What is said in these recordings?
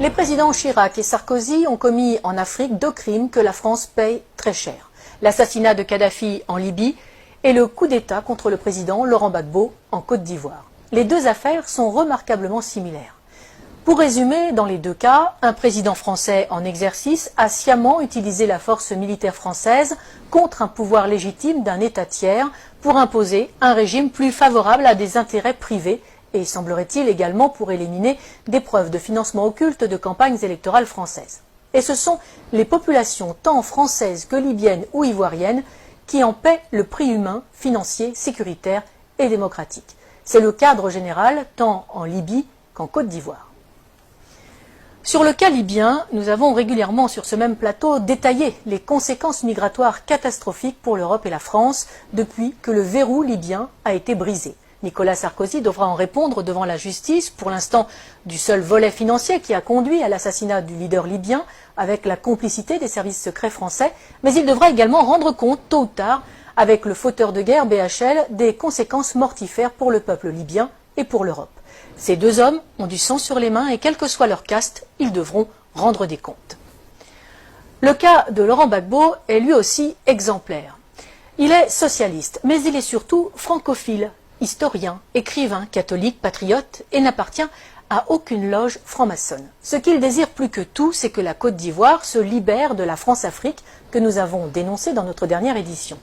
Les présidents Chirac et Sarkozy ont commis en Afrique 2 crimes que la France paye très cher. L'assassinat de Kadhafi en Libye et le coup d'État contre le président Laurent Gbagbo en Côte d'Ivoire. Les 2 affaires sont remarquablement similaires. Pour résumer, dans les 2 cas, un président français en exercice a sciemment utilisé la force militaire française contre un pouvoir légitime d'un État tiers pour imposer un régime plus favorable à des intérêts privés et, semblerait-il, également pour éliminer des preuves de financement occulte de campagnes électorales françaises. Et ce sont les populations tant françaises que libyennes ou ivoiriennes qui en paient le prix humain, financier, sécuritaire et démocratique. C'est le cadre général tant en Libye qu'en Côte d'Ivoire. Sur le cas libyen, nous avons régulièrement sur ce même plateau détaillé les conséquences migratoires catastrophiques pour l'Europe et la France depuis que le verrou libyen a été brisé. Nicolas Sarkozy devra en répondre devant la justice, pour l'instant du seul volet financier qui a conduit à l'assassinat du leader libyen avec la complicité des services secrets français, mais il devra également rendre compte tôt ou tard avec le fauteur de guerre BHL des conséquences mortifères pour le peuple libyen et pour l'Europe. Ces 2 hommes ont du sang sur les mains et quel que soit leur caste, ils devront rendre des comptes. Le cas de Laurent Gbagbo est lui aussi exemplaire. Il est socialiste, mais il est surtout francophile, historien, écrivain, catholique, patriote et n'appartient à aucune loge franc-maçonne. Ce qu'il désire plus que tout, c'est que la Côte d'Ivoire se libère de la France-Afrique que nous avons dénoncée dans notre dernière édition.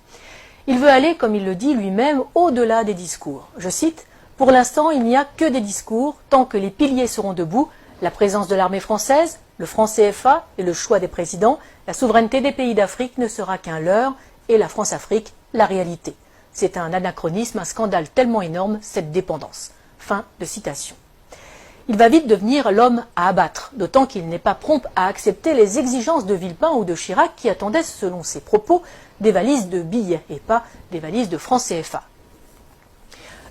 Il veut aller, comme il le dit lui-même, au-delà des discours. Je cite: « Pour l'instant, il n'y a que des discours, tant que les piliers seront debout, la présence de l'armée française, le franc CFA et le choix des présidents, la souveraineté des pays d'Afrique ne sera qu'un leurre et la France-Afrique, la réalité. C'est un anachronisme, un scandale tellement énorme, cette dépendance. » Fin de citation. Il va vite devenir l'homme à abattre, d'autant qu'il n'est pas prompt à accepter les exigences de Villepin ou de Chirac qui attendaient, selon ses propos, des valises de billets et pas des valises de francs CFA.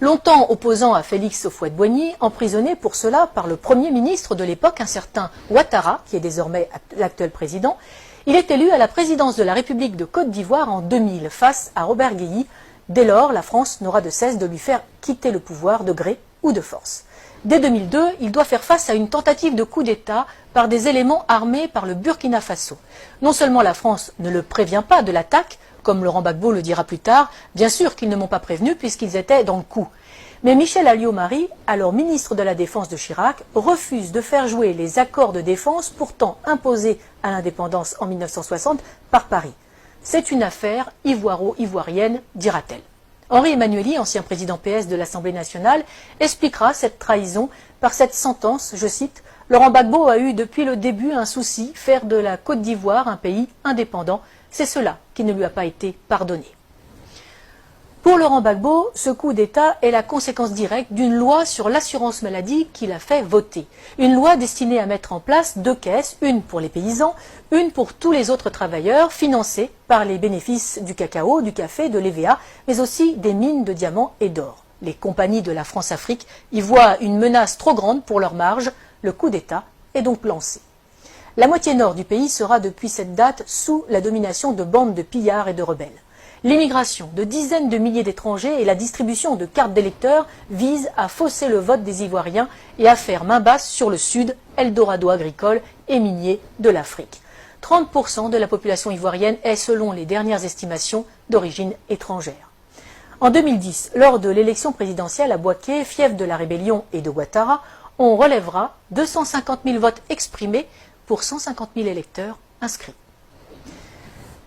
Longtemps opposant à Félix Houphouët-Boigny, emprisonné pour cela par le Premier ministre de l'époque, un certain Ouattara, qui est désormais l'actuel président, il est élu à la présidence de la République de Côte d'Ivoire en 2000 face à Robert Guéhi. Dès lors, la France n'aura de cesse de lui faire quitter le pouvoir de gré ou de force. Dès 2002, il doit faire face à une tentative de coup d'État par des éléments armés par le Burkina Faso. Non seulement la France ne le prévient pas de l'attaque, comme Laurent Gbagbo le dira plus tard, bien sûr qu'ils ne m'ont pas prévenu puisqu'ils étaient dans le coup. Mais Michel Alliot-Marie, alors ministre de la Défense de Chirac, refuse de faire jouer les accords de défense pourtant imposés à l'indépendance en 1960 par Paris. C'est une affaire ivoiro-ivoirienne, dira-t-elle. Henri Emmanuelli, ancien président PS de l'Assemblée nationale, expliquera cette trahison par cette sentence, je cite, « Laurent Gbagbo a eu depuis le début un souci, faire de la Côte d'Ivoire un pays indépendant. C'est cela qui ne lui a pas été pardonné. » Pour Laurent Gbagbo, ce coup d'État est la conséquence directe d'une loi sur l'assurance maladie qu'il a fait voter. Une loi destinée à mettre en place 2 caisses, une pour les paysans, une pour tous les autres travailleurs, financées par les bénéfices du cacao, du café, de l'EVA, mais aussi des mines de diamants et d'or. Les compagnies de la France-Afrique y voient une menace trop grande pour leur marge. Le coup d'État est donc lancé. La moitié nord du pays sera depuis cette date sous la domination de bandes de pillards et de rebelles. L'immigration de dizaines de milliers d'étrangers et la distribution de cartes d'électeurs visent à fausser le vote des Ivoiriens et à faire main basse sur le sud, Eldorado agricole et minier de l'Afrique. 30% de la population ivoirienne est, selon les dernières estimations, d'origine étrangère. En 2010, lors de l'élection présidentielle à Bouaké, fief de la rébellion et de Ouattara, on relèvera 250 000 votes exprimés pour 150 000 électeurs inscrits.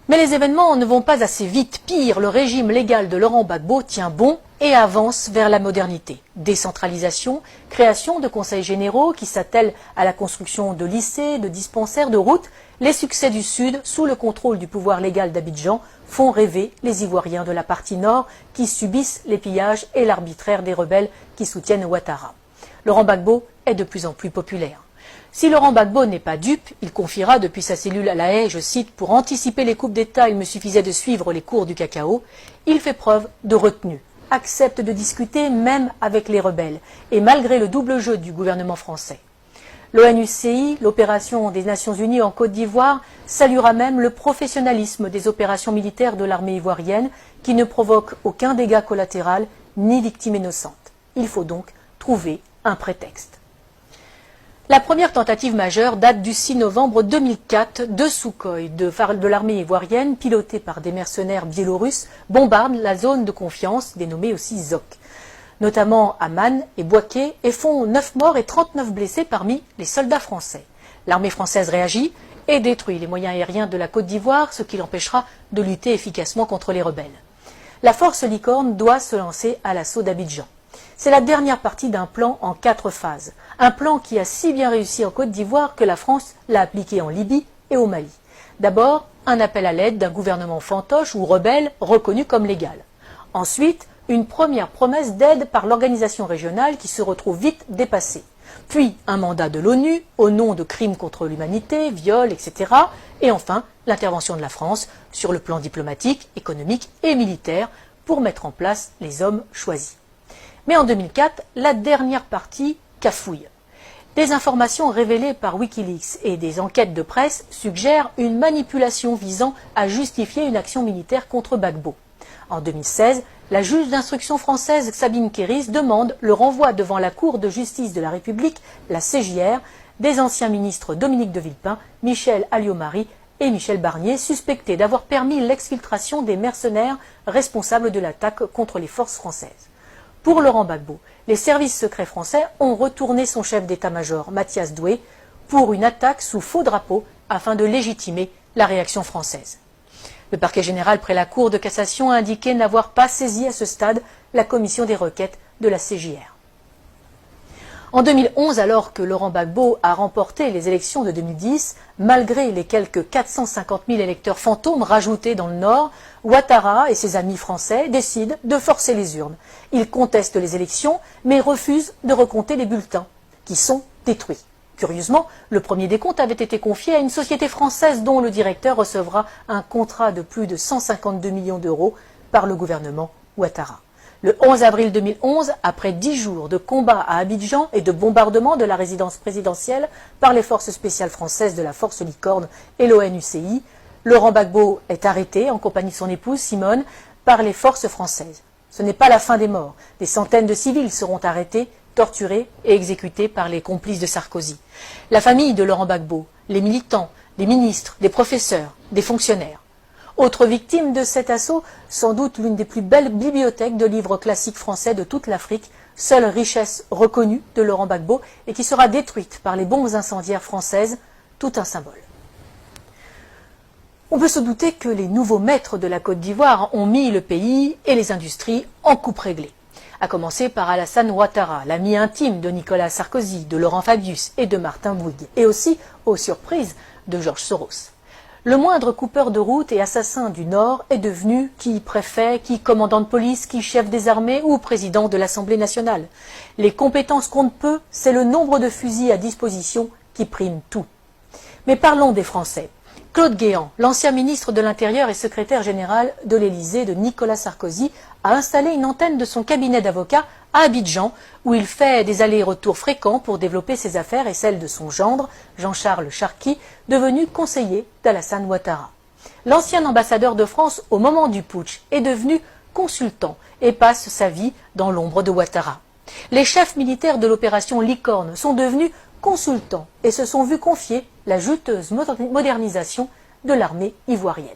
Mais les événements ne vont pas assez vite. Pire, le régime légal de Laurent Gbagbo tient bon et avance vers la modernité. Décentralisation, création de conseils généraux qui s'attellent à la construction de lycées, de dispensaires, de routes. Les succès du Sud, sous le contrôle du pouvoir légal d'Abidjan, font rêver les Ivoiriens de la partie nord qui subissent les pillages et l'arbitraire des rebelles qui soutiennent Ouattara. Laurent Gbagbo est de plus en plus populaire. Si Laurent Gbagbo n'est pas dupe, il confiera depuis sa cellule à La Haye, je cite, « Pour anticiper les coupes d'État, il me suffisait de suivre les cours du cacao ». Il fait preuve de retenue, accepte de discuter même avec les rebelles, et malgré le double jeu du gouvernement français. L'ONUCI, l'opération des Nations Unies en Côte d'Ivoire, saluera même le professionnalisme des opérations militaires de l'armée ivoirienne qui ne provoquent aucun dégât collatéral ni victime innocente. Il faut donc trouver un prétexte. La première tentative majeure date du 6 novembre 2004. Deux Sukhoi de l'armée ivoirienne, pilotés par des mercenaires biélorusses, bombardent la zone de confiance, dénommée aussi ZOC, notamment à Man et Bouaké, et font 9 morts et 39 blessés parmi les soldats français. L'armée française réagit et détruit les moyens aériens de la Côte d'Ivoire, ce qui l'empêchera de lutter efficacement contre les rebelles. La force Licorne doit se lancer à l'assaut d'Abidjan. C'est la dernière partie d'un plan en 4 phases. Un plan qui a si bien réussi en Côte d'Ivoire que la France l'a appliqué en Libye et au Mali. D'abord, un appel à l'aide d'un gouvernement fantoche ou rebelle reconnu comme légal. Ensuite, une première promesse d'aide par l'organisation régionale qui se retrouve vite dépassée. Puis un mandat de l'ONU au nom de crimes contre l'humanité, viols, etc. Et enfin, l'intervention de la France sur le plan diplomatique, économique et militaire pour mettre en place les hommes choisis. Mais en 2004, la dernière partie cafouille. Des informations révélées par Wikileaks et des enquêtes de presse suggèrent une manipulation visant à justifier une action militaire contre Gbagbo. En 2016, la juge d'instruction française Sabine Kéris demande le renvoi devant la Cour de justice de la République, la CJR, des anciens ministres Dominique de Villepin, Michel Alliot-Marie et Michel Barnier, suspectés d'avoir permis l'exfiltration des mercenaires responsables de l'attaque contre les forces françaises. Pour Laurent Gbagbo, les services secrets français ont retourné son chef d'état-major, Mathias Doué, pour une attaque sous faux drapeau afin de légitimer la réaction française. Le parquet général près la Cour de cassation a indiqué n'avoir pas saisi à ce stade la commission des requêtes de la CJR. En 2011, alors que Laurent Gbagbo a remporté les élections de 2010, malgré les quelques 450 000 électeurs fantômes rajoutés dans le Nord, Ouattara et ses amis français décident de forcer les urnes. Ils contestent les élections, mais refusent de recompter les bulletins, qui sont détruits. Curieusement, le premier décompte avait été confié à une société française dont le directeur recevra un contrat de plus de 152 millions d'euros par le gouvernement Ouattara. Le 11 avril 2011, après 10 jours de combats à Abidjan et de bombardement de la résidence présidentielle par les forces spéciales françaises de la force Licorne et l'ONUCI, Laurent Gbagbo est arrêté en compagnie de son épouse Simone par les forces françaises. Ce n'est pas la fin des morts. Des centaines de civils seront arrêtés, torturés et exécutés par les complices de Sarkozy. La famille de Laurent Gbagbo, les militants, les ministres, des professeurs, des fonctionnaires. Autre victime de cet assaut, sans doute l'une des plus belles bibliothèques de livres classiques français de toute l'Afrique, seule richesse reconnue de Laurent Gbagbo et qui sera détruite par les bombes incendiaires françaises, tout un symbole. On peut se douter que les nouveaux maîtres de la Côte d'Ivoire ont mis le pays et les industries en coupe réglée. À commencer par Alassane Ouattara, l'ami intime de Nicolas Sarkozy, de Laurent Fabius et de Martin Bouygues, et aussi, aux surprises, de Georges Soros. Le moindre coupeur de route et assassin du Nord est devenu qui préfet, qui commandant de police, qui chef des armées ou président de l'Assemblée nationale. Les compétences comptent peu, c'est le nombre de fusils à disposition qui prime tout. Mais parlons des Français. Claude Guéant, l'ancien ministre de l'Intérieur et secrétaire général de l'Élysée de Nicolas Sarkozy, a installé une antenne de son cabinet d'avocats à Abidjan, où il fait des allers-retours fréquents pour développer ses affaires et celles de son gendre, Jean-Charles Charqui, devenu conseiller d'Alassane Ouattara. L'ancien ambassadeur de France au moment du putsch est devenu consultant et passe sa vie dans l'ombre de Ouattara. Les chefs militaires de l'opération Licorne sont devenus consultants et se sont vus confier la juteuse modernisation de l'armée ivoirienne.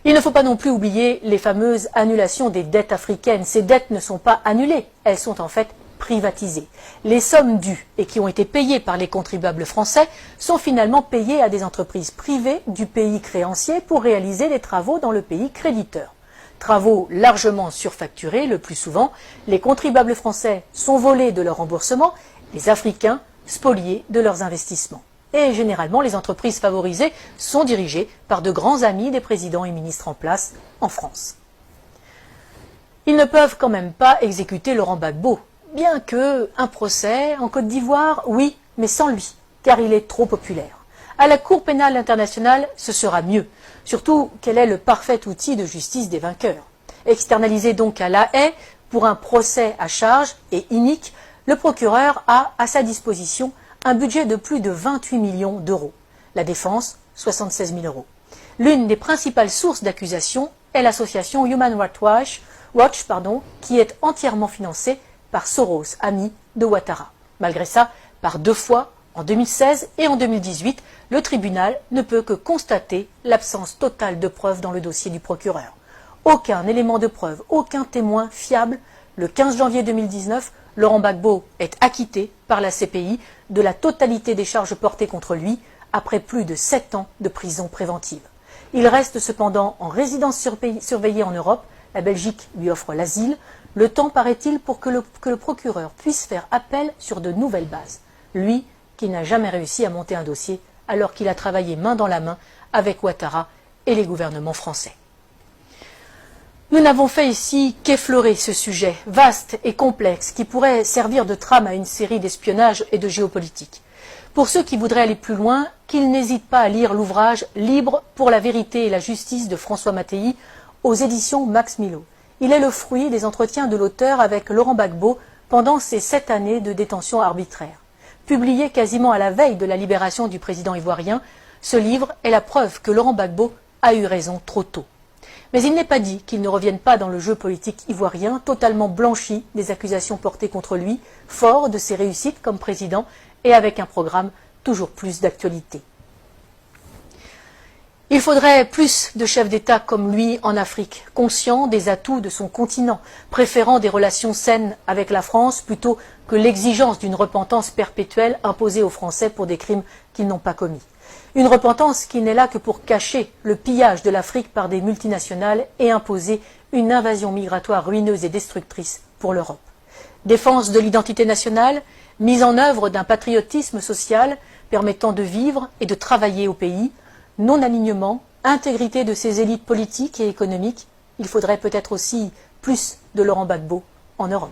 Il ne faut pas non plus oublier les fameuses annulations des dettes africaines. Ces dettes ne sont pas annulées, elles sont en fait privatisées. Les sommes dues et qui ont été payées par les contribuables français sont finalement payées à des entreprises privées du pays créancier pour réaliser des travaux dans le pays créditeur. Travaux largement surfacturés le plus souvent, les contribuables français sont volés de leur remboursement, les Africains spoliés de leurs investissements. Et généralement, les entreprises favorisées sont dirigées par de grands amis des présidents et ministres en place en France. Ils ne peuvent quand même pas exécuter Laurent Gbagbo, bien que un procès en Côte d'Ivoire, oui, mais sans lui, car il est trop populaire. À la Cour pénale internationale, ce sera mieux, surtout qu'elle est le parfait outil de justice des vainqueurs. Externalisé donc à La Haye pour un procès à charge et inique, le procureur a à sa disposition un budget de plus de 28 millions d'euros. La défense, 76 000 euros. L'une des principales sources d'accusation est l'association Human Rights Watch, qui est entièrement financée par Soros, ami de Ouattara. Malgré ça, Par 2 fois, en 2016 et en 2018, le tribunal ne peut que constater l'absence totale de preuves dans le dossier du procureur. Aucun élément de preuve, aucun témoin fiable. Le 15 janvier 2019, Laurent Gbagbo est acquitté par la CPI de la totalité des charges portées contre lui après plus de 7 ans de prison préventive. Il reste cependant en résidence surveillée en Europe. La Belgique lui offre l'asile. Le temps, paraît-il, pour que le procureur puisse faire appel sur de nouvelles bases. Lui, qui n'a jamais réussi à monter un dossier alors qu'il a travaillé main dans la main avec Ouattara et les gouvernements français. Nous n'avons fait ici qu'effleurer ce sujet vaste et complexe qui pourrait servir de trame à une série d'espionnage et de géopolitique. Pour ceux qui voudraient aller plus loin, qu'ils n'hésitent pas à lire l'ouvrage « Libre pour la vérité et la justice » de François Mattei aux éditions Max Milo. Il est le fruit des entretiens de l'auteur avec Laurent Gbagbo pendant ces 7 années de détention arbitraire. Publié quasiment à la veille de la libération du président ivoirien, ce livre est la preuve que Laurent Gbagbo a eu raison trop tôt. Mais il n'est pas dit qu'il ne revienne pas dans le jeu politique ivoirien, totalement blanchi des accusations portées contre lui, fort de ses réussites comme président et avec un programme toujours plus d'actualité. Il faudrait plus de chefs d'État comme lui en Afrique, conscients des atouts de son continent, préférant des relations saines avec la France plutôt que l'exigence d'une repentance perpétuelle imposée aux Français pour des crimes qu'ils n'ont pas commis. Une repentance qui n'est là que pour cacher le pillage de l'Afrique par des multinationales et imposer une invasion migratoire ruineuse et destructrice pour l'Europe. Défense de l'identité nationale, mise en œuvre d'un patriotisme social permettant de vivre et de travailler au pays, non-alignement, intégrité de ses élites politiques et économiques. Il faudrait peut-être aussi plus de Laurent Gbagbo en Europe.